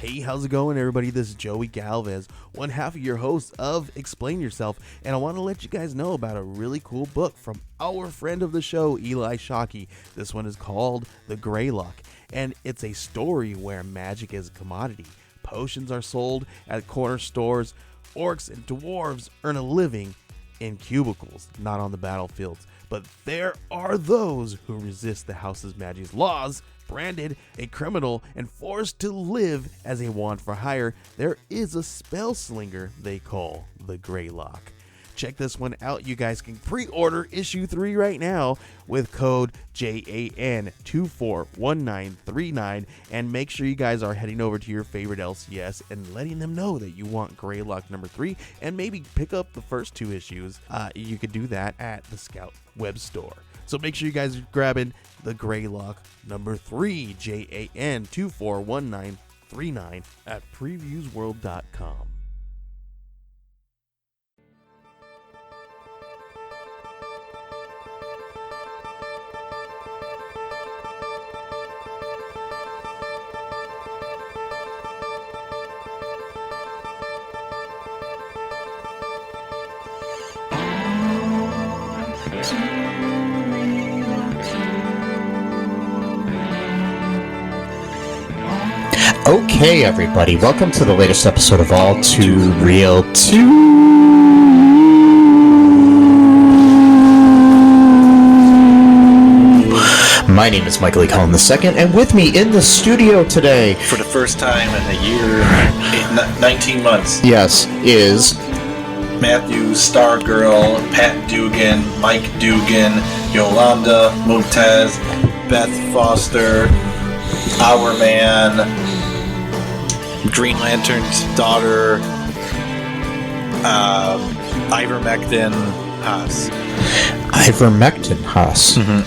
Hey, how's it going, everybody? This is Joey Galvez, one half of your host of Explain Yourself, and I want to let you guys know about a really cool book from our friend of the show, Eli Shockey. This one is called The Greylock, and it's a story where magic is a commodity. Potions are sold at corner stores. Orcs and dwarves earn a living in cubicles, not on the battlefields. But there are those who resist the house's magic's laws. Branded a criminal and forced to live as a wand for hire, there is a spell slinger they call the Greylock. Check this one out. You guys can pre-order issue 3 right now with code JAN241939, and make sure you guys are heading over to your favorite LCS and letting them know that you want Greylock number 3, and maybe pick up the first 2 issues. You could do that at the Scout web store. So make sure you guys are grabbing the Greylock number 3, JAN241939 at previewsworld.com. Okay, everybody, welcome to the latest episode of All Too Real 2. My name is Michael E. Cullen II, and with me in the studio today, for the first time in a year, 19 months, yes, is Matthew, Stargirl, Pat Dugan, Mike Dugan, Yolanda, Mumtaz, Beth Foster, Our Man, Green Lantern's daughter, Ivermectin Haas. Ivermectin Haas. Mm-hmm.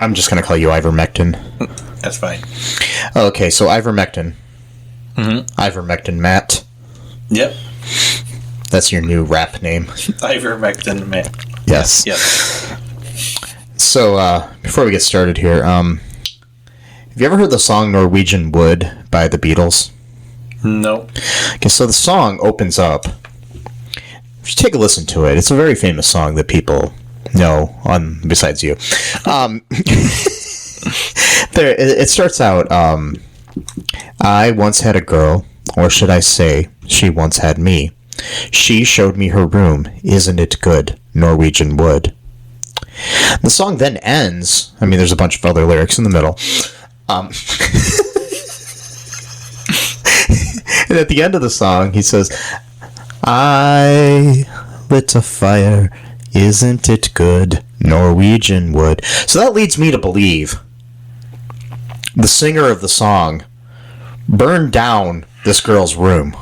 I'm just going to call you Ivermectin. That's fine. Okay, so Ivermectin. Mm-hmm. Ivermectin Matt. Yep. That's your new rap name. Ivermectin Matt. Yes. Yep. So, before we get started here, have you ever heard the song Norwegian Wood by the Beatles? No. Okay, so the song opens up. If you take a listen to it, it's a very famous song that people know, besides you. It starts out, I once had a girl, or should I say, she once had me. She showed me her room, isn't it good, Norwegian Wood. The song then ends, there's a bunch of other lyrics in the middle, and at the end of the song, he says, I lit a fire, isn't it good, Norwegian Wood. So that leads me to believe the singer of the song burned down this girl's room.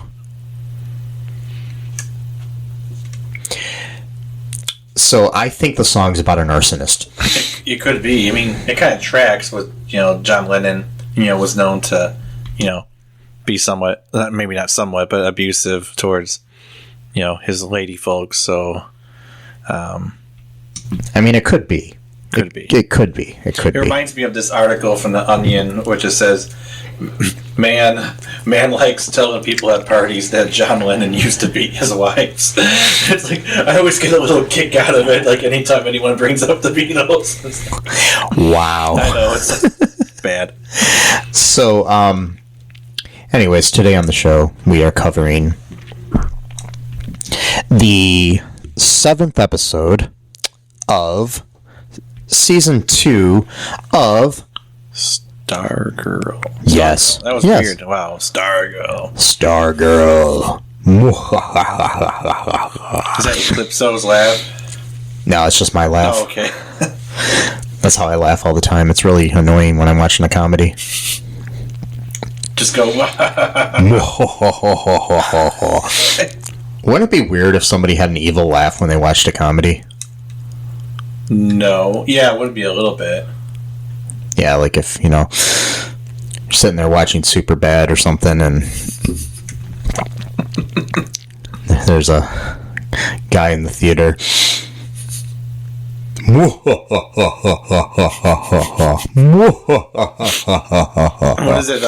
So I think the song's about an arsonist. It could be. It kind of tracks with, John Lennon, was known to, be somewhat, maybe not somewhat, but abusive towards, his lady folks. So, it could be. It could be. It reminds me of this article from The Onion, which it says, man likes telling people at parties that John Lennon used to beat his wives. It's like, I always get a little kick out of it, like anytime anyone brings up the Beatles. Wow. I know, it's bad. So, anyways, today on the show, we are covering the 7th episode of Season 2 of Stargirl. Yes. That was weird. Wow. Stargirl. Is that Eclipso's laugh? No, it's just my laugh. Oh, okay. That's how I laugh all the time. It's really annoying when I'm watching a comedy. Just go. Wouldn't it be weird if somebody had an evil laugh when they watched a comedy? No. Yeah, it would be a little bit. Yeah, like if, you're sitting there watching Superbad or something and there's a guy in the theater What is it?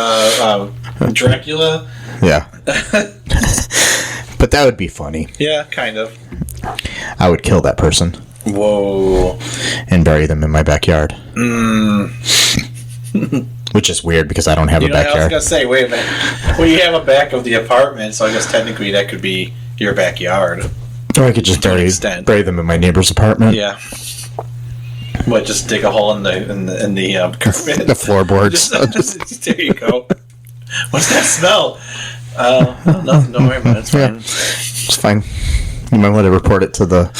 Dracula? Yeah. But that would be funny. Yeah, kind of. I would kill that person. Whoa. And bury them in my backyard. Which is weird because I don't have a backyard. I was going to say, wait a minute. Well, you have a back of the apartment, so I guess technically that could be your backyard. Or I could just bury them in my neighbor's apartment. Yeah. What, just dig a hole in the carpet? The floorboards. There you go. What's that smell? Nothing. Don't worry about it. It's fine. It's fine. You might want to report it to the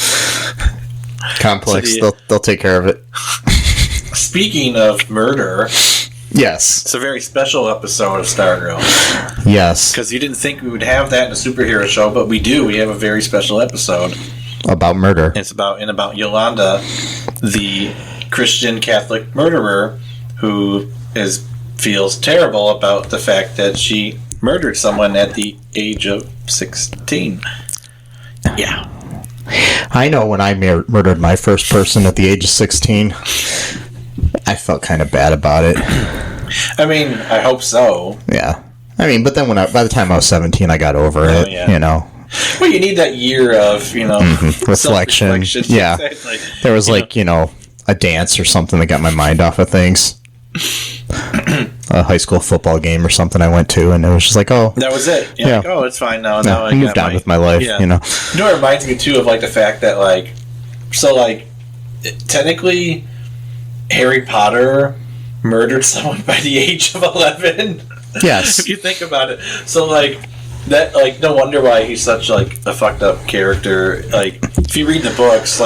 complex. They'll take care of it. Speaking of murder, yes, it's a very special episode of Stargirl. Yes, because you didn't think we would have that in a superhero show, but we do. We have a very special episode about murder. It's about Yolanda, the Christian Catholic murderer who feels terrible about the fact that she murdered someone at the age of 16. Yeah. I know when I murdered my first person at the age of 16, I felt kind of bad about it. I mean, I hope so. Yeah. I mean, but then by the time I was 17, I got over it, yeah. you know. Well, you need that year of, reflection. Yeah. Exactly. There was a dance or something that got my mind off of things. A high school football game or something I went to, and it was just like, oh, that was it. You're like, oh, it's fine now. Now I moved on with my life. Yeah. You know, it reminds me too of the fact that technically, Harry Potter murdered someone by the age of 11. Yes, if you think about it. So that no wonder why he's such a fucked up character. If you read the books,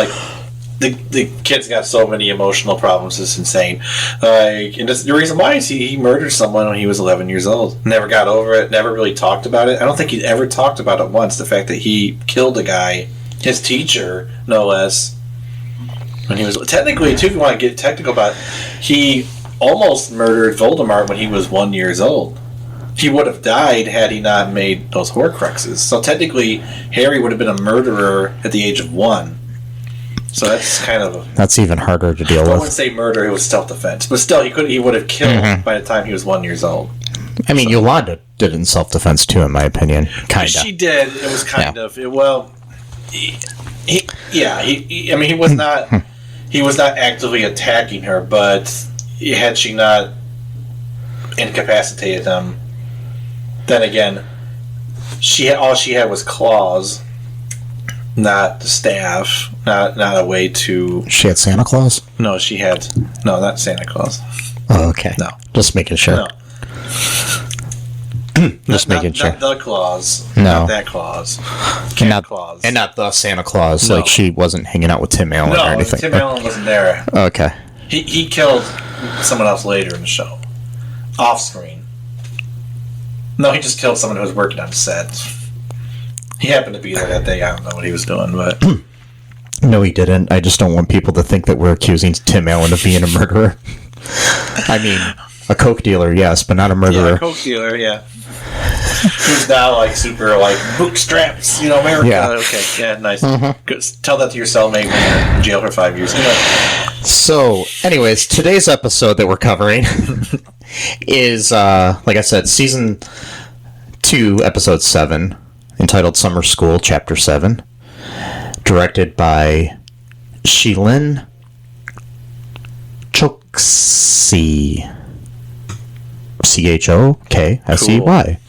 the kid's got so many emotional problems. It's insane. And the reason why is he murdered someone when he was 11 years old. Never got over it. Never really talked about it. I don't think he ever talked about it once. The fact that he killed a guy, his teacher, no less, when he was technically, too, if you want to get technical about it, he almost murdered Voldemort when he was 1 year old. He would have died had he not made those Horcruxes. So technically, Harry would have been a murderer at the age of 1. So that's kind of that's even harder to deal with. I wouldn't say murder; it was self-defense. But still, he would have killed by the time he was 1 year old. I mean, Yolanda did it in self-defense too, in my opinion. Kind of. She did. It was kind of. Well, he was not. He was not actively attacking her, but had she not incapacitated him, then again, all she had was claws. Not the staff, not a way to... She had Santa Claus? No, she had... No, not Santa Claus. Oh, okay. No. Just making sure. No. Making sure. Not the claws. No. Not that clause. Claus. And not the Santa Claus. No. She wasn't hanging out with Tim Allen or anything. Tim Allen wasn't there. Okay. He killed someone else later in the show. Off screen. No, he just killed someone who was working on set. He happened to be there that day. I don't know what he was doing, but... No, he didn't. I just don't want people to think that we're accusing Tim Allen of being a murderer. I mean, a coke dealer, yes, but not a murderer. Yeah, a coke dealer, yeah. Who's now, super, bootstraps, America. Yeah. Okay, yeah, nice. Mm-hmm. Tell that to your cellmate when you're in jail for 5 years. So, anyways, today's episode that we're covering is, like I said, Season 2, Episode 7, entitled Summer School, Chapter 7, directed by Sheilin Choksey. Choksey?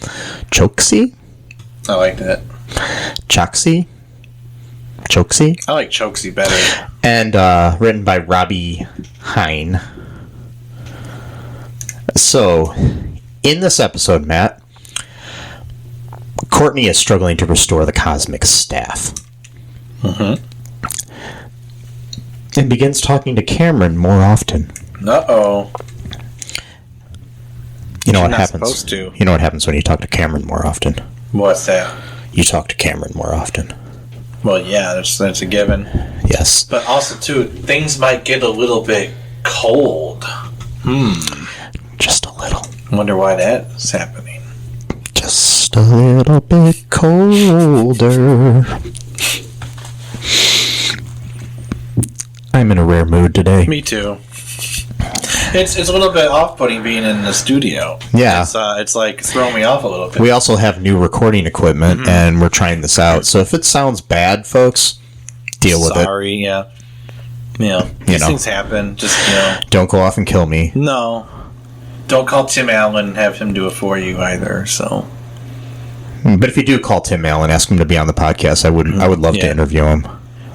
Choksey? I like that. Choksey? I like Choksey better. And written by Robbie Hine. So, in this episode, Matt, Courtney is struggling to restore the cosmic staff. Mm-hmm. And begins talking to Cameron more often. Uh-oh. You know what happens? Supposed to. You know what happens when you talk to Cameron more often? What's that? You talk to Cameron more often. Well, yeah, that's a given. Yes. But also, too, things might get a little bit cold. Just a little. I wonder why that's happening. Just a little bit colder. I'm in a rare mood today. Me too. It's a little bit off-putting being in the studio. Yeah. It's like throwing me off a little bit. We also have new recording equipment, and we're trying this out. So if it sounds bad, folks, deal with it. Sorry, yeah. These things happen. Just, Don't go off and kill me. No. Don't call Tim Allen and have him do it for you either, so... But if you do call Tim Allen, ask him to be on the podcast. I would love to interview him.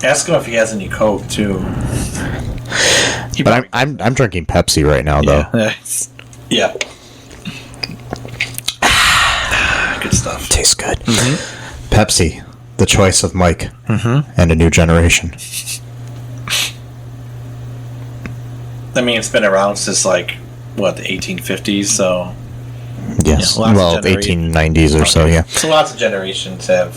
Ask him if he has any Coke, too. But I'm drinking Pepsi right now, though. Yeah. Good stuff. Tastes good. Pepsi, the choice of Mike and a new generation. I mean, it's been around since, the 1850s, so... Yes, 1890s or so, yeah. So lots of generations have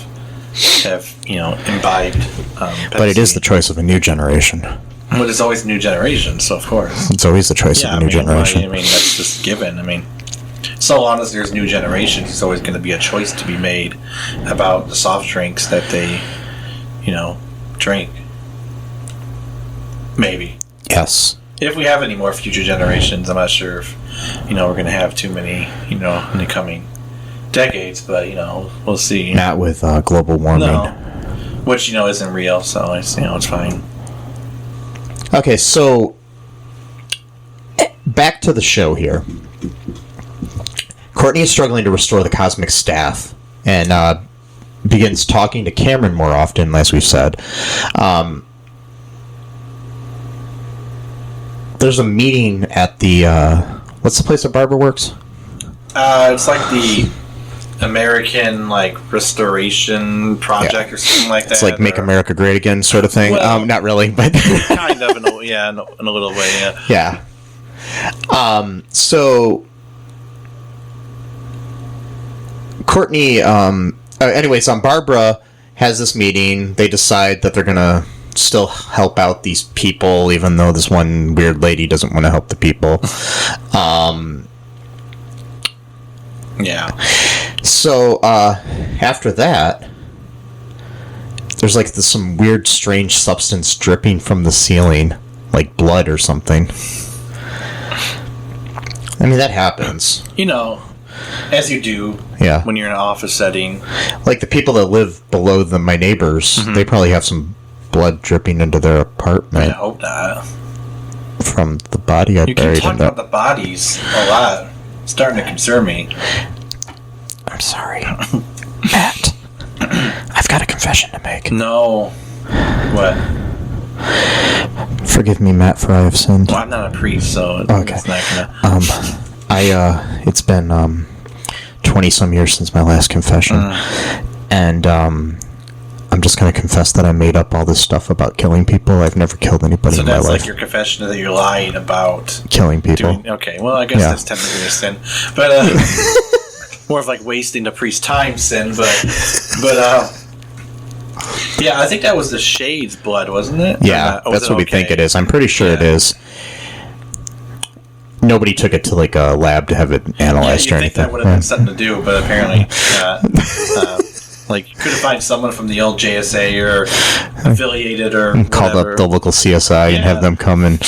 imbibed Pepsi. But it is the choice of a new generation. But it's always a new generation, so of course. It's always the choice of a new generation. I mean, that's just given. I mean, so long as there's new generations, it's always going to be a choice to be made about the soft drinks that they, drink. Maybe. Yes. If we have any more future generations, I'm not sure if, we're going to have too many, in the coming decades, but, we'll see. Not with global warming. No. Which, isn't real, so it's, it's fine. Okay, so back to the show here. Courtney is struggling to restore the cosmic staff and begins talking to Cameron more often, as we've said. There's a meeting at the what's the place that Barbara works? It's like the American Restoration Project or something like that. It's like Make America Great Again sort of thing. Well, not really, but kind of in a little way. Yeah. So Courtney. Anyways, Barbara has this meeting. They decide that they're gonna still help out these people, even though this one weird lady doesn't want to help the people. Yeah. So after that, there's some weird, strange substance dripping from the ceiling, like blood or something. I mean, that happens. As you do. Yeah. When you're in an office setting. Like the people that live below my neighbors, they probably have some blood dripping into their apartment. I hope not. From the body I You buried keep talking in the... about the bodies a lot. It's starting to concern me. I'm sorry. Matt, I've got a confession to make. No. What? Forgive me, Matt, for I have sinned. Well, I'm not a priest, so it's not gonna... It's been 20-some years since my last confession. And I'm just going to confess that I made up all this stuff about killing people. I've never killed anybody in my life. So that's your confession that you're lying about... Killing people. Okay, well, I guess that's technically a sin. But, more of wasting the priest's time sin, but yeah, I think that was the Shade's blood, wasn't it? Yeah, that's what we think it is. I'm pretty sure it is. Nobody took it to a lab to have it analyzed or anything. That would have been something to do, but apparently, you couldn't find someone from the old JSA or affiliated or called whatever. Up the local CSI and have them come and...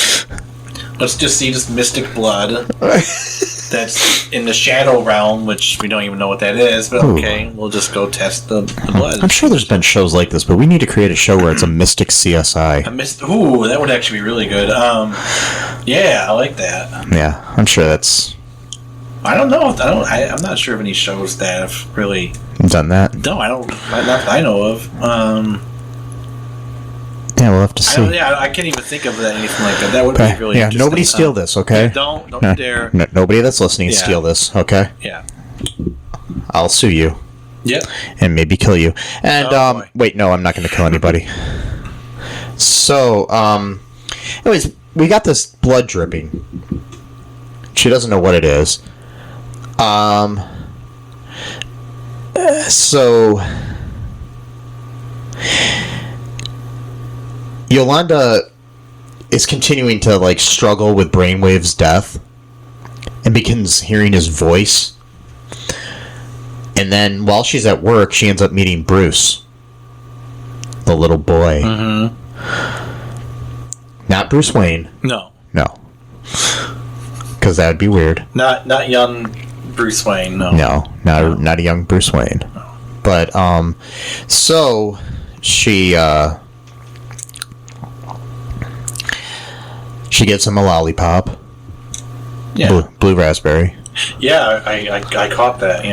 Let's just see this mystic blood that's in the shadow realm, which we don't even know what that is, but okay, we'll just go test the blood. I'm sure there's been shows like this, but we need to create a show where it's a mystic CSI. Ooh, that would actually be really good. Yeah, I like that. Yeah, I'm sure that's... I don't know. I'm not sure of any shows that have really... done that? No, I don't. Not that I know of. Yeah, we'll have to see. I can't even think of anything like that. That would be really interesting. Nobody steal this, okay? Don't dare. Nobody that's listening steal this, okay? Yeah. I'll sue you. Yep. And maybe kill you. And, wait, no, I'm not going to kill anybody. So, anyways, we got this blood dripping. She doesn't know what it is. So... Yolanda is continuing to struggle with Brainwave's death and begins hearing his voice. And then while she's at work, she ends up meeting Bruce, the little boy. Not Bruce Wayne. No. No. Because that would be weird. Not young Bruce Wayne, no. No, not a young Bruce Wayne. No. But, so, she gets him a lollipop. Yeah. Blue raspberry. Yeah, I caught that,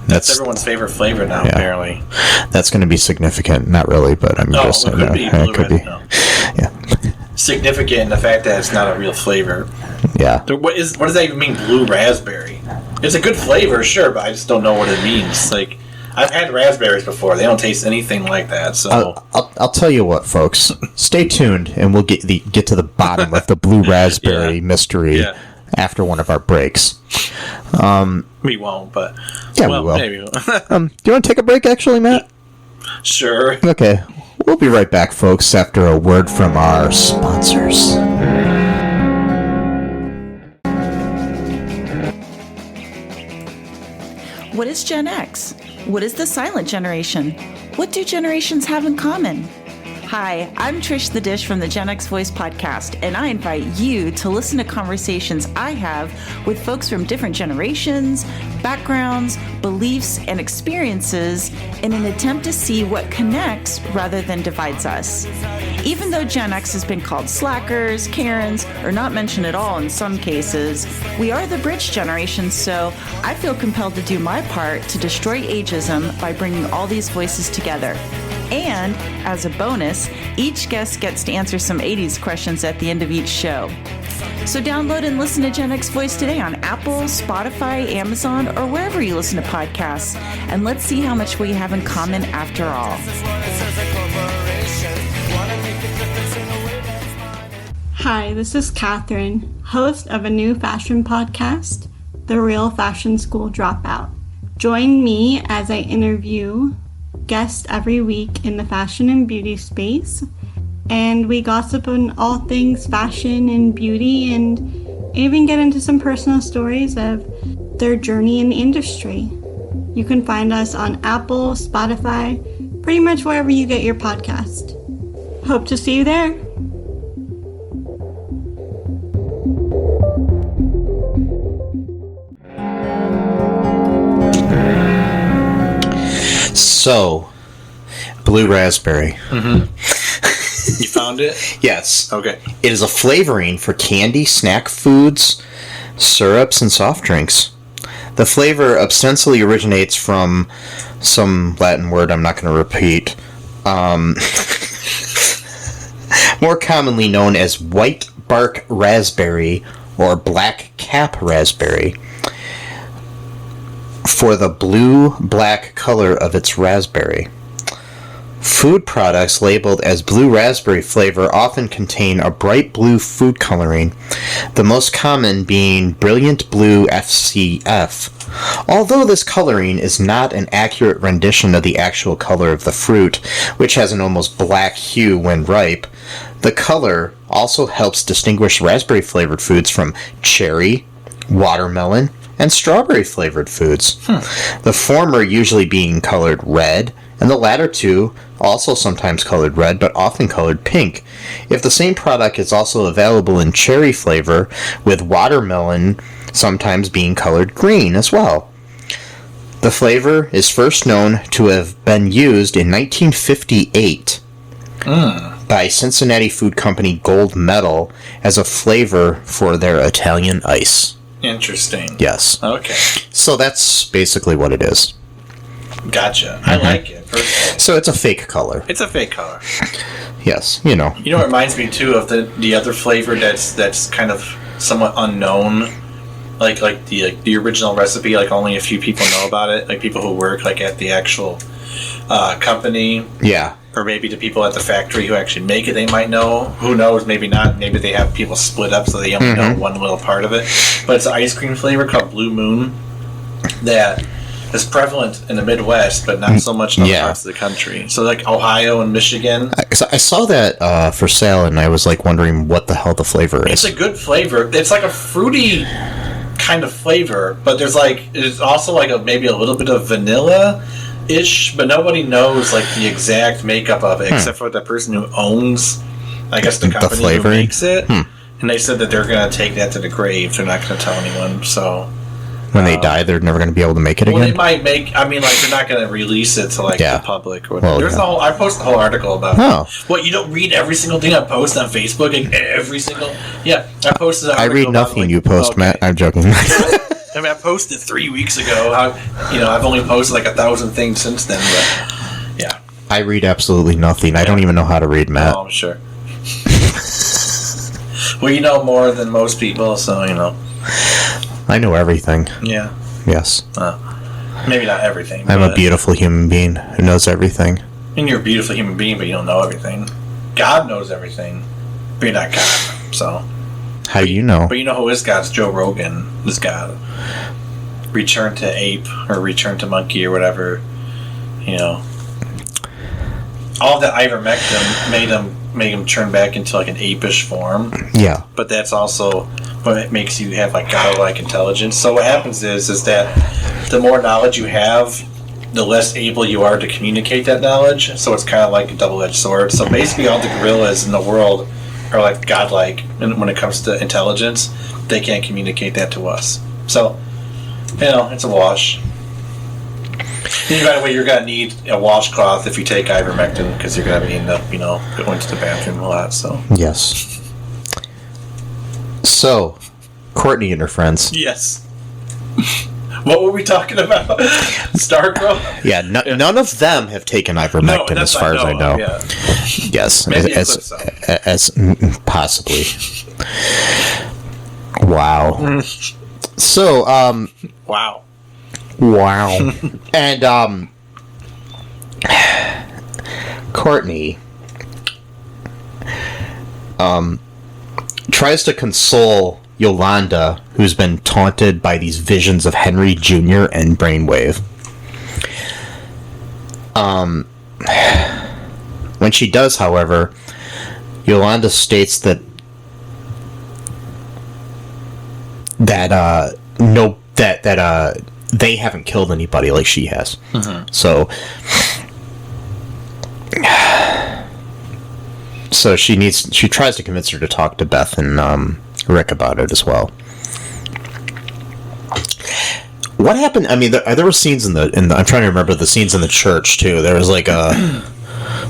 That's everyone's favorite flavor now, apparently. That's going to be significant. Not really, but I'm just saying that. It could be. No. Yeah. Significant in the fact that it's not a real flavor. Yeah. What does that even mean, blue raspberry? It's a good flavor, sure, but I just don't know what it means. Like, I've had raspberries before. They don't taste anything like that, so... I'll tell you what, folks. Stay tuned, and we'll get to the bottom of the blue raspberry mystery after one of our breaks. We won't, but... Yeah, we will. Maybe we'll. Do you want to take a break, actually, Matt? Sure. Okay. We'll be right back, folks, after a word from our sponsors. What is Gen X? What is the silent generation? What do generations have in common? Hi, I'm Trish the Dish from the Gen X Voice podcast, and I invite you to listen to conversations I have with folks from different generations, backgrounds, beliefs, and experiences in an attempt to see what connects rather than divides us. Even though Gen X has been called slackers, Karens, or not mentioned at all in some cases, we are the bridge generation, so I feel compelled to do my part to destroy ageism by bringing all these voices together. And, as a bonus, each guest gets to answer some 80s questions at the end of each show. So download and listen to Gen X Voice today on Apple, Spotify, Amazon, or wherever you listen to podcasts. And let's see how much we have in common after all. Hi, this is Catherine, host of a new fashion podcast, The Real Fashion School Dropout. Join me as I interview guests every week in the fashion and beauty space, and we gossip on all things fashion and beauty, and even get into some personal stories of their journey in the industry. You can find us on Apple, Spotify, pretty much wherever you get your podcast. Hope to see you there. So, blue raspberry. Mm-hmm. You found it? Yes. Okay. It is a flavoring for candy, snack foods, syrups, and soft drinks. The flavor ostensibly originates from some Latin word I'm not going to repeat. More commonly known as white bark raspberry or black cap raspberry, for the blue-black color of its raspberry. Food products labeled as blue raspberry flavor often contain a bright blue food coloring, the most common being brilliant blue FCF. Although this coloring is not an accurate rendition of the actual color of the fruit, which has an almost black hue when ripe, the color also helps distinguish raspberry-flavored foods from cherry, watermelon, and strawberry-flavored foods. The former usually being colored red, and the latter two also sometimes colored red, but often colored pink. If the same product is also available in cherry flavor, with watermelon sometimes being colored green as well. The flavor is first known to have been used in 1958 by Cincinnati food company Gold Medal as a flavor for their Italian ice. Interesting. Yes. Okay. So that's basically what it is. Gotcha. I like it. Personally. So it's a fake color. It's a fake color. Yes, you know. You know, it reminds me too of the other flavor that's kind of somewhat unknown, like the original recipe. Like only a few people know about it. Like people who work like at the actual company. Yeah. Or maybe the people at the factory who actually make it, they might know. Who knows? Maybe not. Maybe they have people split up so they only know one little part of it. But it's an ice cream flavor called Blue Moon that is prevalent in the Midwest, but not so much in other parts of the country. So like Ohio and Michigan. I saw that for sale, and I was like wondering what the hell the flavor is. It's a good flavor. It's like a fruity kind of flavor, but there's also like maybe a little bit of vanilla-ish, but nobody knows like the exact makeup of it except for the person who owns I guess the company who flavoring? makes it. And they said that they're going to take that to the grave. They're not going to tell anyone. So when they die, they're never going to be able to make it well, again? they might make... I mean, like, they're not going to release it to, like, the public. Or whatever. Well, There's yeah. a whole... I posted a whole article about Oh. What, you don't read every single thing I post on Facebook? Like, every single... Yeah, I posted an I article read about, nothing like, you post, okay. Matt. I'm joking. I mean, I posted 3 weeks ago. I've only posted, like, 1,000 things since then, but... Yeah. I read absolutely nothing. I don't even know how to read, Matt. Oh, I'm sure. Well, you know more than most people, so, you know. I know everything. Yeah. Yes. Maybe not everything. I'm a beautiful human being who knows everything. And you're a beautiful human being, but you don't know everything. God knows everything, but you're not God, so. How do you know? But you know who is God? It's Joe Rogan is God. Return to ape, or return to monkey, or whatever. You know. All of that ivermectin made him turn back into, like, an apish form. Yeah. But that's also what makes you have, like, godlike intelligence. So what happens is that the more knowledge you have, the less able you are to communicate that knowledge. So it's kind of like a double-edged sword. So basically all the gorillas in the world are, like, godlike when it comes to intelligence. They can't communicate that to us. So, you know, it's a wash. And by the way, you're going to need a washcloth if you take ivermectin, because you're going to end up, you know, going to the bathroom a lot, so. Yes. So, Courtney and her friends. Yes. What were we talking about? Stargirl? Yeah, none of them have taken ivermectin, as far as I know. Yeah. Yes, Maybe as possibly. Wow. So, Wow. wow. And, Courtney, tries to console Yolanda, who's been taunted by these visions of Henry Jr. and Brainwave. When she does, however, Yolanda states that they haven't killed anybody like she has. So she tries to convince her to talk to Beth and Rick about it as well. What happened? I mean, there were scenes in the. I'm trying to remember the scenes in the church too. There was like a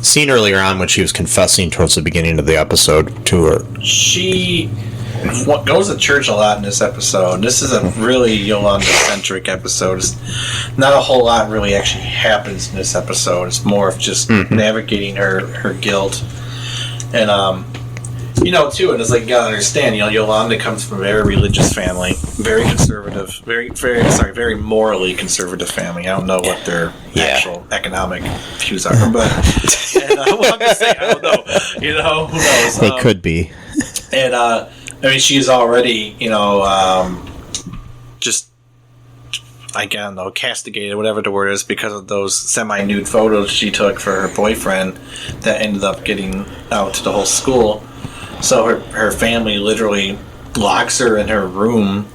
scene earlier on when she was confessing towards the beginning of the episode to her. She goes to church a lot in this episode. This is a really Yolanda-centric episode. It's not a whole lot really actually happens in this episode. It's more of just navigating her guilt. And, you know, too, and it's like, you gotta understand, you know, Yolanda comes from a very religious family, very conservative, very morally conservative family. I don't know what their actual economic views are, but, well, I'm just saying, I don't know. You know, who knows? They could be. And, I mean, she's already, you know, just, I don't know, castigated, whatever the word is, because of those semi-nude photos she took for her boyfriend that ended up getting out to the whole school. So her family literally locks her in her room,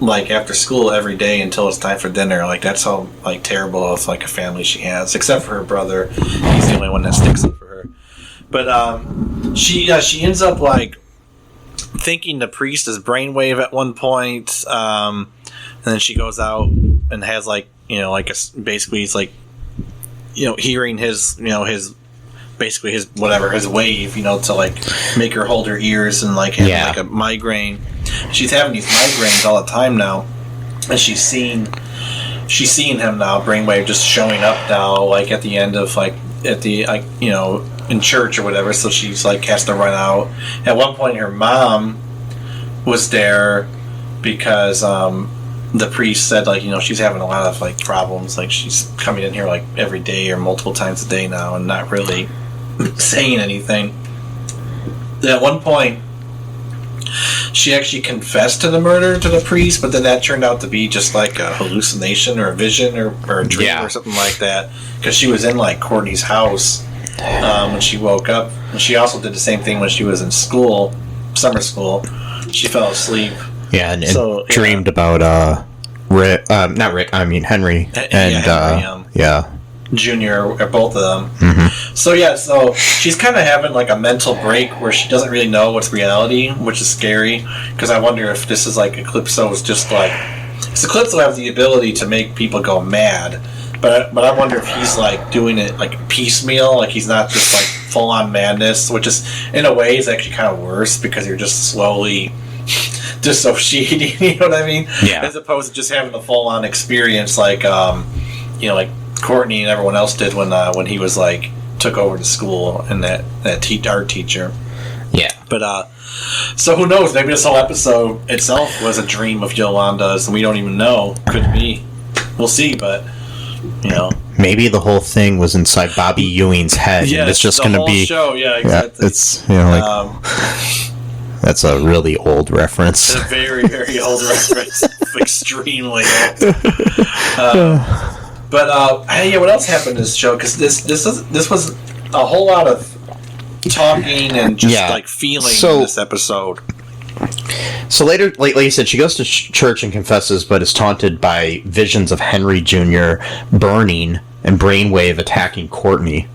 like, after school every day until it's time for dinner. Like, that's how, like, terrible of, like, a family she has, except for her brother. He's the only one that sticks up for her. But she ends up, like, thinking the priest is Brainwave at one point, and then she goes out and has, like, you know, like, basically it's like, you know, hearing his, you know, his basically his whatever, his wave, you know, to, like, make her hold her ears and, like, have like a migraine. She's having these migraines all the time now, and she's seeing him now, Brainwave, just showing up now, like, at the end of, like, at the, like, you know, in church or whatever. So she's, like, has to run out. At one point, her mom was there because the priest said, like, you know, she's having a lot of, like, problems. Like, she's coming in here, like, every day or multiple times a day now and not really saying anything. At one point, she actually confessed to the murder to the priest, but then that turned out to be just like a hallucination or a vision or a dream or something like that, because she was in, like, Courtney's house when she woke up. And she also did the same thing when she was in school, summer school. She fell asleep. Yeah, and dreamed about Henry, and Henry, Junior, or both of them. Mm-hmm. So yeah, so she's kind of having like a mental break where she doesn't really know what's reality, which is scary. Because I wonder if this is like Eclipso is just like, because Eclipso has the ability to make people go mad, but I wonder if he's like doing it like piecemeal, like he's not just like full on madness, which is in a way is actually kind of worse because you're just slowly dissociating. You know what I mean? Yeah. As opposed to just having a full on experience like like Courtney and everyone else did when he was like took over the school and that art teacher. Yeah. But so who knows? Maybe this whole episode itself was a dream of Yolanda's, and we don't even know. Could be. We'll see. But maybe the whole thing was inside Bobby Ewing's head. Yeah, and it's just going to be show. Yeah, exactly. Yeah, it's like that's a really old reference. It's a very very old reference. Extremely old. What else happened in this show? Because this was a whole lot of talking and just like feeling in this episode. So later, like you said, she goes to church and confesses, but is taunted by visions of Henry Jr. burning and Brainwave attacking Courtney.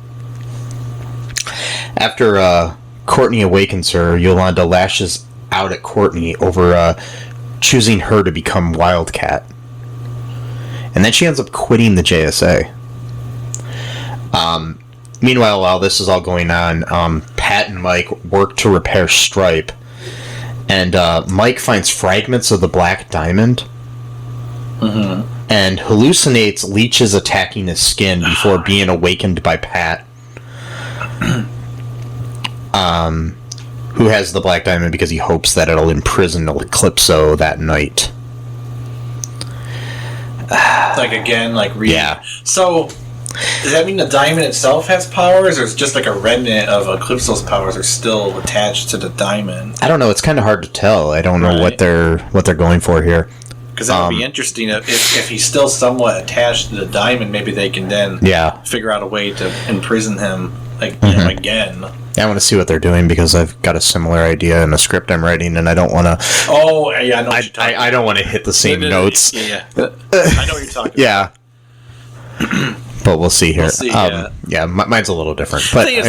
After Courtney awakens her, Yolanda lashes out at Courtney over choosing her to become Wildcat. And then she ends up quitting the JSA. Meanwhile, while this is all going on, Pat and Mike work to repair Stripe. And Mike finds fragments of the Black Diamond. Mm-hmm. And hallucinates leeches attacking his skin before being awakened by Pat. Who has the Black Diamond because he hopes that it'll imprison Eclipso that night. Yeah. So, does that mean the diamond itself has powers, or is it just like a remnant of Eclipso's powers are still attached to the diamond? I don't know. It's kind of hard to tell. I don't know what they're going for here. Because that would be interesting if he's still somewhat attached to the diamond. Maybe they can then figure out a way to imprison him again. I want to see what they're doing because I've got a similar idea in a script I'm writing, and I don't want to. Oh, yeah, I know. I don't want to hit the same notes. Yeah. I know what you're talking about. Yeah. But we'll see here. Mine's a little different. But the thing is,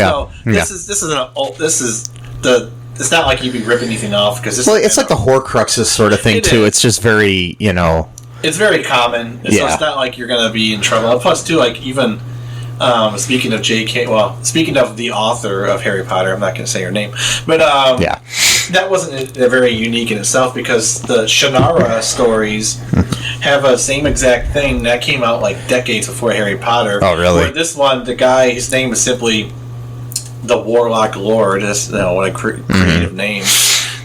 though, it's not like you'd be ripping anything off because it's like the Horcruxes sort of thing too. It's just very It's very common, so it's not like you're going to be in trouble. Plus, too, like even. Speaking of J.K., speaking of the author of Harry Potter, I'm not going to say her name, but that wasn't very unique in itself because the Shannara stories have a same exact thing that came out like decades before Harry Potter. Oh, really? Where this one, the guy, his name is simply the Warlock Lord. That's what a creative name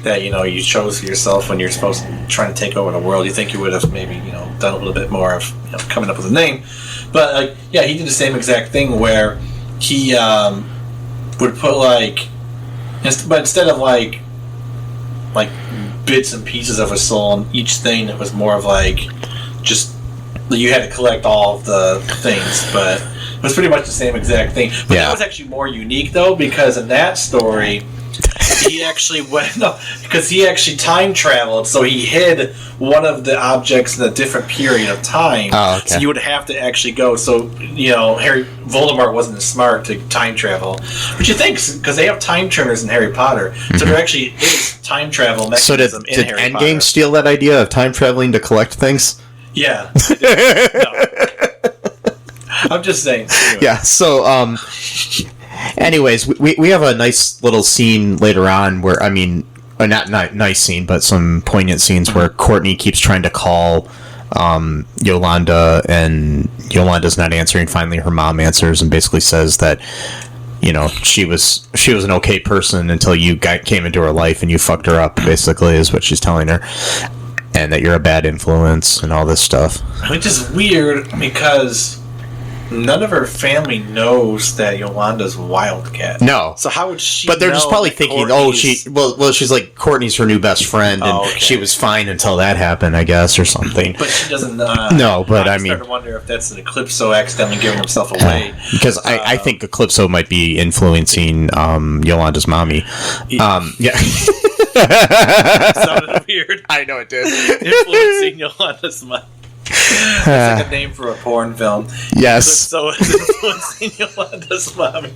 that you chose for yourself when you're supposed to trying to take over the world. You think you would have maybe done a little bit more of coming up with a name. But he did the same exact thing where he would put but instead of like bits and pieces of a soul in each thing, it was more of just you had to collect all of the things. But it was pretty much the same exact thing. But that was actually more unique though, because in that story, he actually because he actually time traveled, so he hid one of the objects in a different period of time. Oh, okay. So you would have to actually go. So Voldemort wasn't as smart to time travel, but you think because they have time turners in Harry Potter, so there actually is time travel mechanism in Harry Potter. Did Endgame steal that idea of time traveling to collect things? Yeah. No. I'm just saying. Anyway. Yeah. So anyways, we have a nice little scene later on where, not nice scene, but some poignant scenes where Courtney keeps trying to call Yolanda, and Yolanda's not answering. Finally, her mom answers and basically says that, she was an okay person until you came into her life and you fucked her up, basically, is what she's telling her. And that you're a bad influence and all this stuff. Which is weird because none of her family knows that Yolanda's Wildcat. No. So how would she? But they're just probably thinking, she's like Courtney's her new best friend, and okay. she was fine until that happened, I guess, or something. But she doesn't. No, but I started to wonder if that's an Eclipso accidentally giving himself away. Because I think Eclipso might be influencing Yolanda's mommy. Yeah. It sounded weird. I know it did. Influencing Yolanda's mommy. It's like a name for a porn film. Yes. So it's influencing Yolanda's mommy.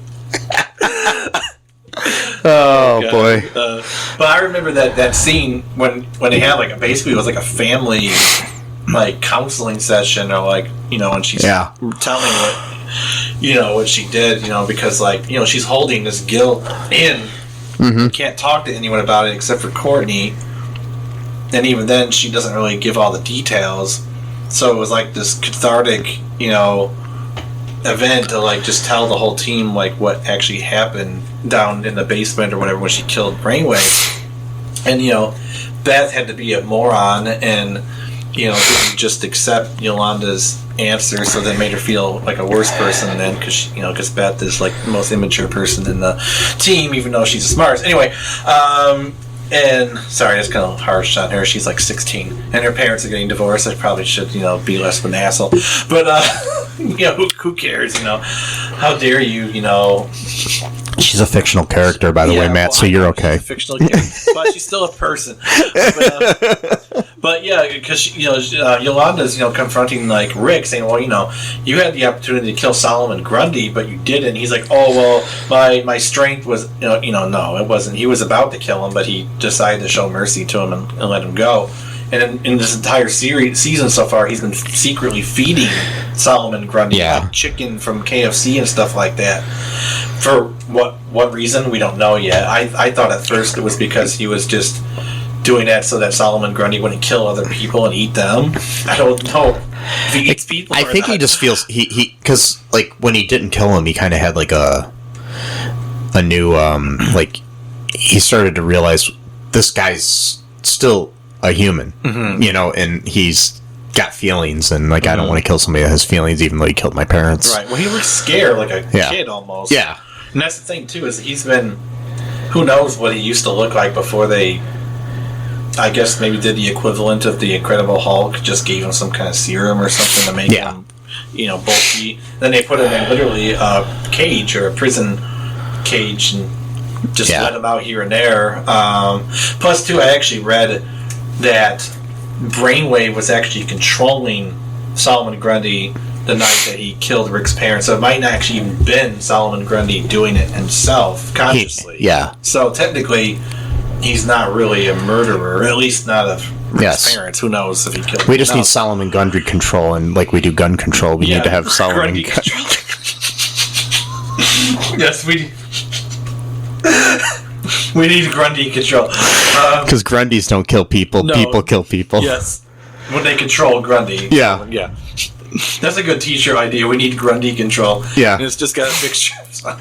Oh boy. But I remember that scene when they had like basically it was like a family like counseling session, or like, you know, when she's telling what she did, you know, because like, you know, she's holding this guilt in, can't talk to anyone about it except for Courtney, and even then she doesn't really give all the details. So it was like this cathartic, you know, event to like just tell the whole team like what actually happened down in the basement or whatever when she killed Brainwave. And, you know, Beth had to be a moron and, you know, didn't just accept Yolanda's answer, so that made her feel like a worse person then, because Beth is like the most immature person in the team, even though she's the smartest. Anyway, and sorry, that's kind of harsh on her. She's like 16, and her parents are getting divorced. I probably should, you know, be less of an asshole. But you know, who cares? You know, how dare you? You know, she's a fictional character, by the way, Matt. Well, so you're okay. She's a fictional character, but she's still a person. But yeah, because you know, Yolanda's, you know, confronting like Rick, saying, "Well, you know, you had the opportunity to kill Solomon Grundy, but you didn't." And he's like, "Oh, well, my strength was, no, it wasn't. He was about to kill him, but he decided to show mercy to him and let him go." And in this entire season so far, he's been secretly feeding Solomon Grundy like chicken from KFC and stuff like that. For what reason, we don't know yet. I thought at first it was because he was just doing that so that Solomon Grundy wouldn't kill other people and eat them. I don't know if he eats people. I think he just feels he because like when he didn't kill him, he kind of had like a new like he started to realize this guy's still a human, you know, and he's got feelings, and like I don't want to kill somebody that has feelings, even though he killed my parents. Right. Well, he looks scared like a kid almost. Yeah. And that's the thing too, is he's been, who knows what he used to look like before they, I guess maybe did the equivalent of the Incredible Hulk, just gave him some kind of serum or something to make him, you know, bulky. Then they put him in literally a cage or a prison cage and just let him out here and there. Plus, too, I actually read that Brainwave was actually controlling Solomon Grundy the night that he killed Rick's parents, so it might not actually even been Solomon Grundy doing it himself consciously. So technically, he's not really a murderer, at least not of Rick's parents. Who knows if he killed? We just need Solomon Grundy control, and like we do gun control, we need to have Solomon Grundy control. Yes, we. We need Grundy control. Because Grundys don't kill people. No. People kill people. Yes. When they control Grundy. Yeah. Yeah. That's a good t-shirt idea. We need Grundy control. Yeah. And it's just got a picture of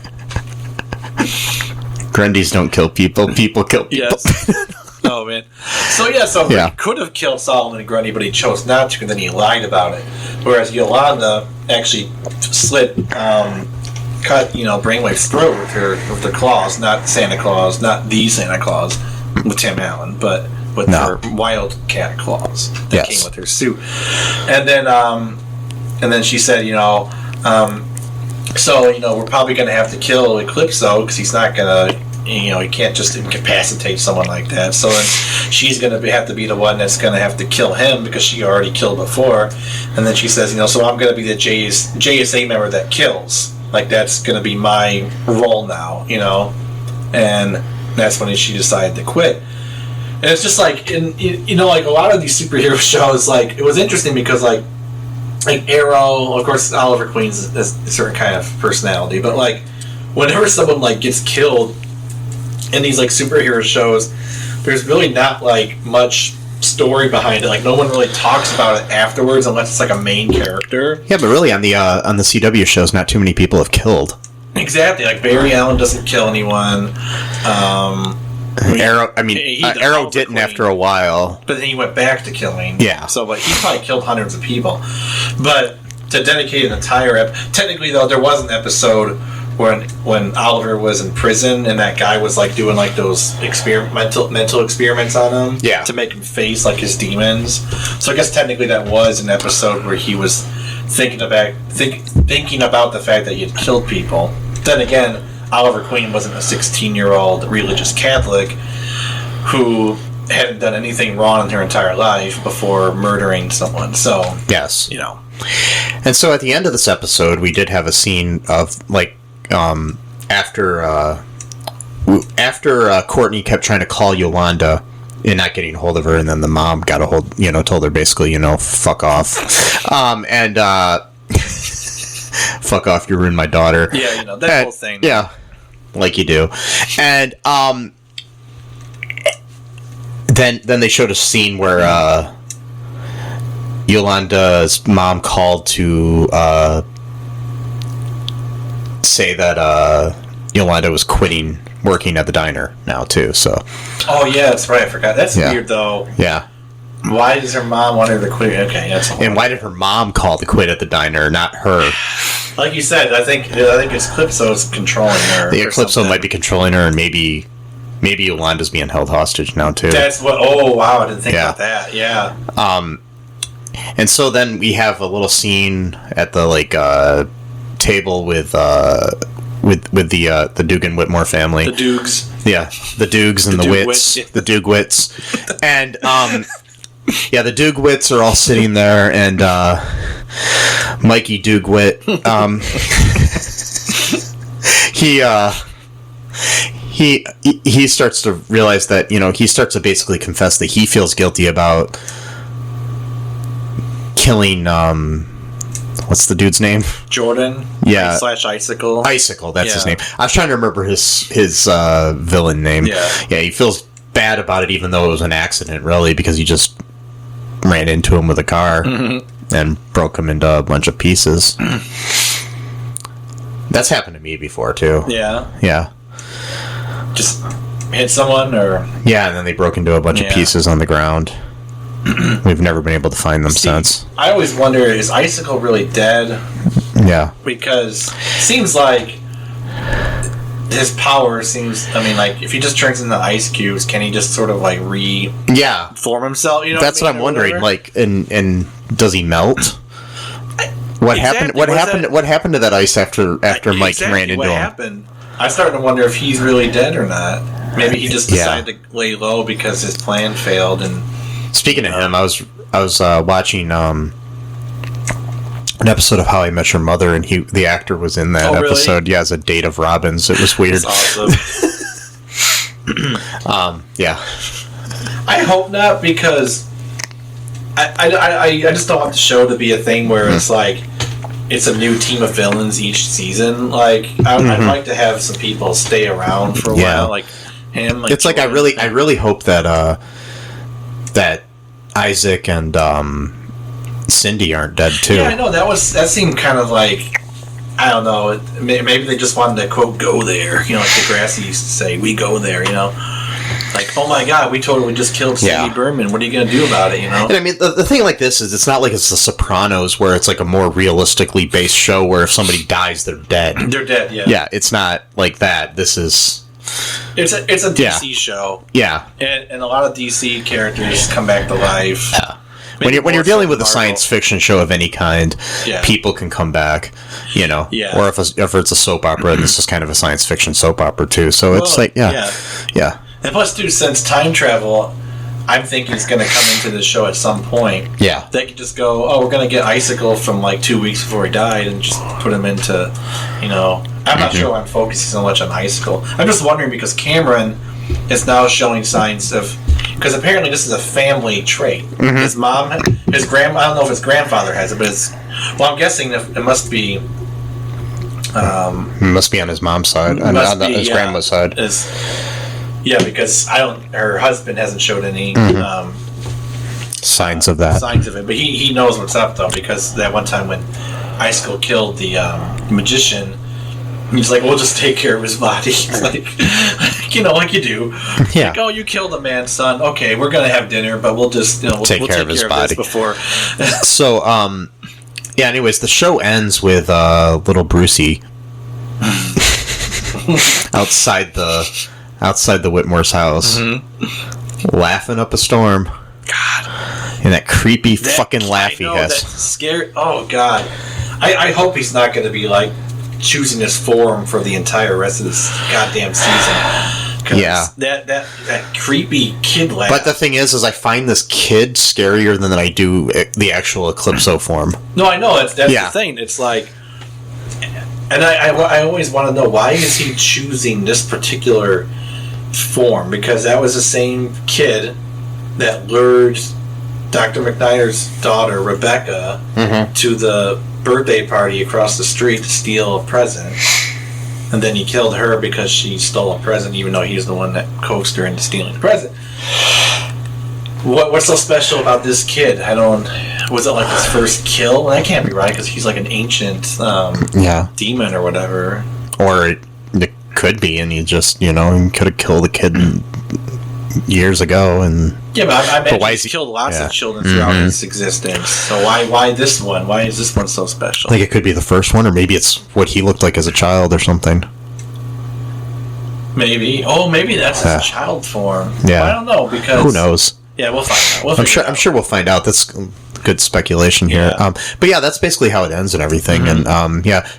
Grundys don't kill people. People kill people. Yes. Oh, man. So Rick could have killed Solomon Grundy, but he chose not to, and then he lied about it. Whereas Yolanda actually cut, you know, Brainwave's throat with her claws, not Santa Claus, not the Santa Claus with Tim Allen, but with her wildcat claws that came with her suit. And then she said, you know, so, you know, we're probably going to have to kill Eclipso because he's not going to, you know, he can't just incapacitate someone like that. So then she's going to have to be the one that's going to have to kill him because she already killed before. And then she says, you know, so I'm going to be the JSA member that kills. Like, that's going to be my role now, you know? And that's when she decided to quit. And it's just like, you know, like a lot of these superhero shows, like, it was interesting because, like Arrow, of course, Oliver Queen's a certain kind of personality, but, like, whenever someone, like, gets killed in these, like, superhero shows, there's really not, like, much story behind it. Like, no one really talks about it afterwards unless it's like a main character. Yeah, but really on the CW shows, not too many people have killed. Exactly. Like Barry Allen doesn't kill anyone. Arrow. I mean, Arrow didn't after a while, but then he went back to killing. Yeah. So, but he probably killed hundreds of people. But to dedicate an entire technically though, there was an episode when Oliver was in prison and that guy was like doing like those mental experiments on him to make him face like his demons. So I guess technically that was an episode where he was thinking about the fact that he had killed people. Then again, Oliver Queen wasn't a 16-year-old religious Catholic who hadn't done anything wrong in her entire life before murdering someone. So Yes. you know, And so at the end of this episode, we did have a scene of like after Courtney kept trying to call Yolanda and not getting a hold of her, and then the mom got a hold, told her basically, fuck off, and fuck off, you ruined my daughter. Yeah, that whole thing. Yeah, like you do, and then they showed a scene where Yolanda's mom called to say that Yolanda was quitting working at the diner now too. So. Oh yeah, that's right. I forgot. That's weird though. Yeah. Why does her mom want her to quit? Okay, that's. And why did her mom call to quit at the diner, not her? Like you said, I think it's Eclipso's controlling her. The Eclipso might be controlling her, and maybe Yolanda's being held hostage now too. That's what. Oh wow, I didn't think about that. Yeah. And so then we have a little scene at the table with the Dugan Whitmore family. The Dukes. Yeah, the Dugs and the Wits. The Dugwits. And yeah, the Dugwits are all sitting there, and Mikey Dugwit, he starts to realize that, he starts to basically confess that he feels guilty about killing what's the dude's name? Jordan. Yeah. / Icicle. Icicle, that's his name. I was trying to remember his villain name. Yeah. Yeah, he feels bad about it, even though it was an accident, really, because he just ran into him with a car and broke him into a bunch of pieces. That's happened to me before, too. Yeah. Yeah. Just hit someone, or... Yeah, and then they broke into a bunch of pieces on the ground. We've never been able to find them since. I always wonder, is Icicle really dead? Yeah. Because it seems like his power seems... I mean, like, if he just turns into ice cubes, can he just sort of, like, reform himself? That's what I'm wondering. Like, and does he melt? What happened? What happened to that ice after Mike ran into him? Happened? I'm starting to wonder if he's really dead or not. Maybe he just decided to lay low because his plan failed. And speaking of him, I was watching an episode of How I Met Your Mother, and the actor was in that episode. Really? Yeah, as a date of Robin's. It was weird. That's awesome. Yeah. I hope not, because I just don't want the show to be a thing where it's like it's a new team of villains each season. Like I'd like to have some people stay around for a while, like him. Like it's Jordan. Like I really hope that that Isaac and Cindy aren't dead too. Yeah, I know that seemed kind of like, I don't know. Maybe they just wanted to quote "go there," like Degrassi used to say, "We go there," Like, oh my God, we totally just killed Cindy Berman. What are you going to do about it, And I mean, the thing like this is, it's not like it's The Sopranos, where it's like a more realistically based show where if somebody dies, they're dead. They're dead, yeah. Yeah, it's not like that. This is... It's a DC show. Yeah. And a lot of DC characters come back to life. Yeah. When you're dealing with a science fiction show of any kind, people can come back, Yeah. Or if it's a soap opera, and this is kind of a science fiction soap opera too. So it's like, yeah. And plus, too, since time travel, I'm thinking it's going to come into the show at some point. Yeah. They could just go, we're going to get Icicle from like 2 weeks before he died and just put him into, I'm not sure why I'm focusing so much on Icicle. I'm just wondering because Cameron is now showing signs of, because apparently this is a family trait. His mom, his grandma, I don't know if his grandfather has it, but I'm guessing it must be. It must be on his mom's side, on his grandma's side. Yeah, because her husband hasn't showed any signs of that. Signs of it, but he knows what's up though, because that one time when Icicle killed the magician, he's like, "We'll just take care of his body," like like you do. Yeah. Like, "Oh, you killed a man's son. Okay, we're gonna have dinner, but we'll just we'll take care of his body before." So, yeah. Anyways, the show ends with little Brucey outside the Whitmore's house, laughing up a storm. God, and that creepy fucking laugh he has. That's scary. Oh God, I hope he's not going to be like choosing his form for the entire rest of this goddamn season. 'Cause Yeah. That creepy kid laugh. But the thing is I find this kid scarier than I do the actual Eclipso form. No, I know. That's the thing. It's like... And I always want to know, why is he choosing this particular form? Because that was the same kid that lured Dr. McNider's daughter, Rebecca, to the birthday party across the street to steal a present. And then he killed her because she stole a present, even though he's the one that coaxed her into stealing the present. What's so special about this kid? Was it like his first kill? That can't be right, because he's like an ancient demon or whatever. Or it could be, and he just, he could have killed the kid years ago. And yeah, but I bet he's killed lots of children throughout his existence. So why this one? Why is this one so special? I think it could be the first one, or maybe it's what he looked like as a child or something. Maybe. Oh, maybe that's his child form. Yeah. I don't know, because... Who knows? Yeah, we'll find out. I'm sure we'll find out. That's good speculation here. Yeah. But yeah, that's basically how it ends and everything. And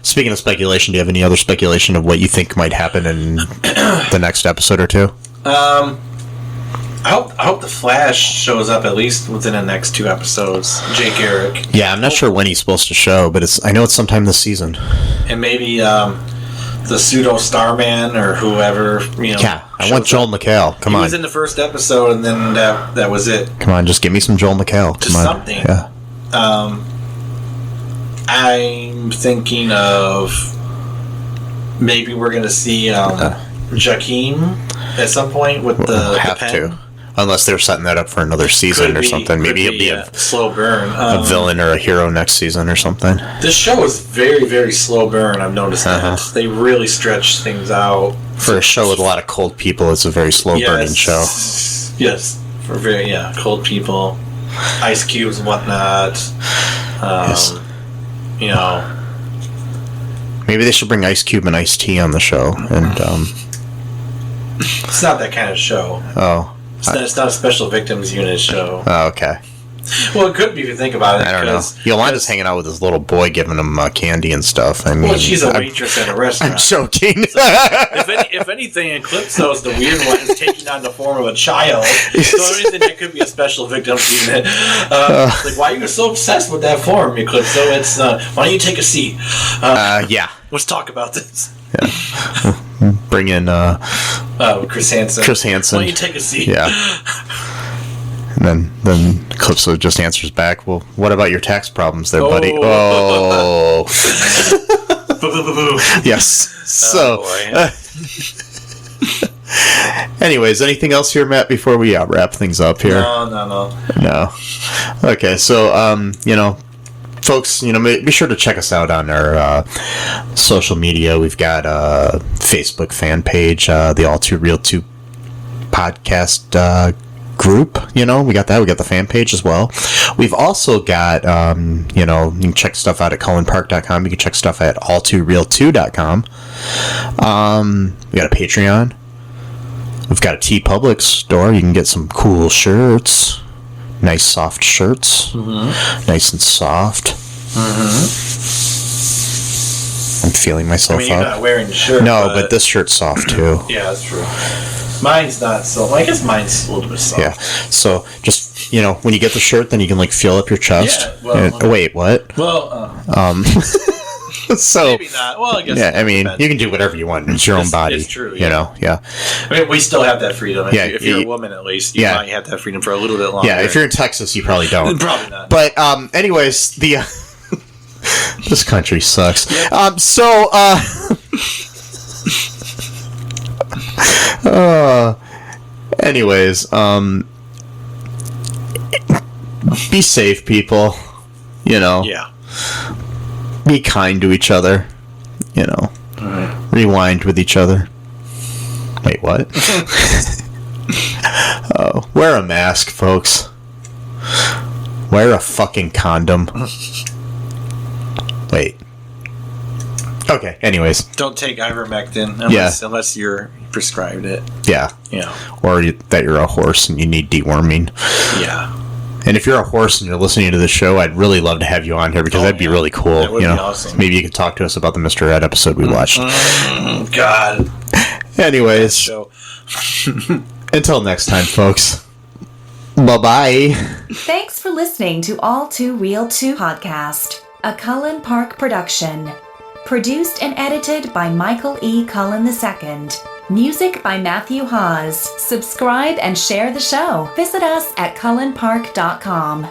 speaking of speculation, do you have any other speculation of what you think might happen in the next episode or two? I hope the Flash shows up at least within the next 2 episodes. Jake Garrick. Yeah, I'm not sure when he's supposed to show, but I know it's sometime this season. And maybe the pseudo Starman or whoever. Yeah, I want Joel McHale. Come on. He was in the first episode, and then that was it. Come on, just give me some Joel McHale. Just something. Yeah. I'm thinking of maybe we're going to see Jakeem at some point with the pen. To. Unless they're setting that up for another season or something. Maybe it'll be a slow burn. A villain or a hero next season or something. This show is very, very slow burn, I've noticed that. They really stretch things out. For a show with a lot of cold people, it's a very slow burning show. Yes. For very, cold people. Ice cubes and whatnot. Yes. Maybe they should bring Ice Cube and Ice T on the show. And it's not that kind of show. Oh. It's not a special victims unit show. Oh, okay. Well, it could be if you think about it. I don't know. Yolanda's hanging out with this little boy, giving him candy and stuff. I mean, well, she's a waitress at a restaurant. I'm joking. So, if anything, Eclipso's the weird one is taking on the form of a child. So anything that could be a special victims unit. Like, why are you so obsessed with that form, Eclipso? It's why don't you take a seat? Yeah. Let's talk about this. Yeah. Bring in Chris Hansen. Chris Hansen. Why don't you take a seat? Yeah. And then Eclipso just answers back, well, what about your tax problems there, buddy? Oh. Yes. So, anyways, anything else here, Matt, before we wrap things up here? No. Okay, so, folks, be sure to check us out on our social media. We've got a Facebook fan page, the All Too Real 2 podcast group. We got that. We got the fan page as well. We've also got, you can check stuff out at cullenpark.com. You can check stuff at all2real2.com. We got a Patreon. We've got a TeePublic store. You can get some cool shirts. Nice soft shirts. Nice and soft. I'm feeling myself you're up. not wearing the shirt. No, but this shirt's soft too. Yeah, that's true. Mine's not so. I guess mine's a little bit soft. Yeah. So just when you get the shirt, then you can feel up your chest. Yeah. Well, wait, what? Well. So maybe not. Well, I guess. Yeah, I mean, you can do whatever you want. It's your own body. It's true. Yeah. Yeah. I mean, we still have that freedom. If you're you, a woman, at least, you might have that freedom for a little bit longer. Yeah. If you're in Texas, you probably don't. Probably not. But anyways, the this country sucks. Yeah. Anyways, be safe, people. Yeah. Be kind to each other. Right. Rewind with each other. Wait, what? Wear a mask, folks. Wear a fucking condom. Wait. Okay, anyways. Don't take ivermectin unless you're prescribed it. Yeah. Yeah. Or that you're a horse and you need deworming. Yeah. And if you're a horse and you're listening to the show, I'd really love to have you on here because that'd be really cool. That would be awesome. Maybe you could talk to us about the Mr. Ed episode we watched. God. Anyways. Until next time, folks. Bye-bye. Thanks for listening to All Too Real 2 podcast, a Cullen Park production. Produced and edited by Michael E. Cullen II. Music by Matthew Hawes. Subscribe and share the show. Visit us at cullenpark.com.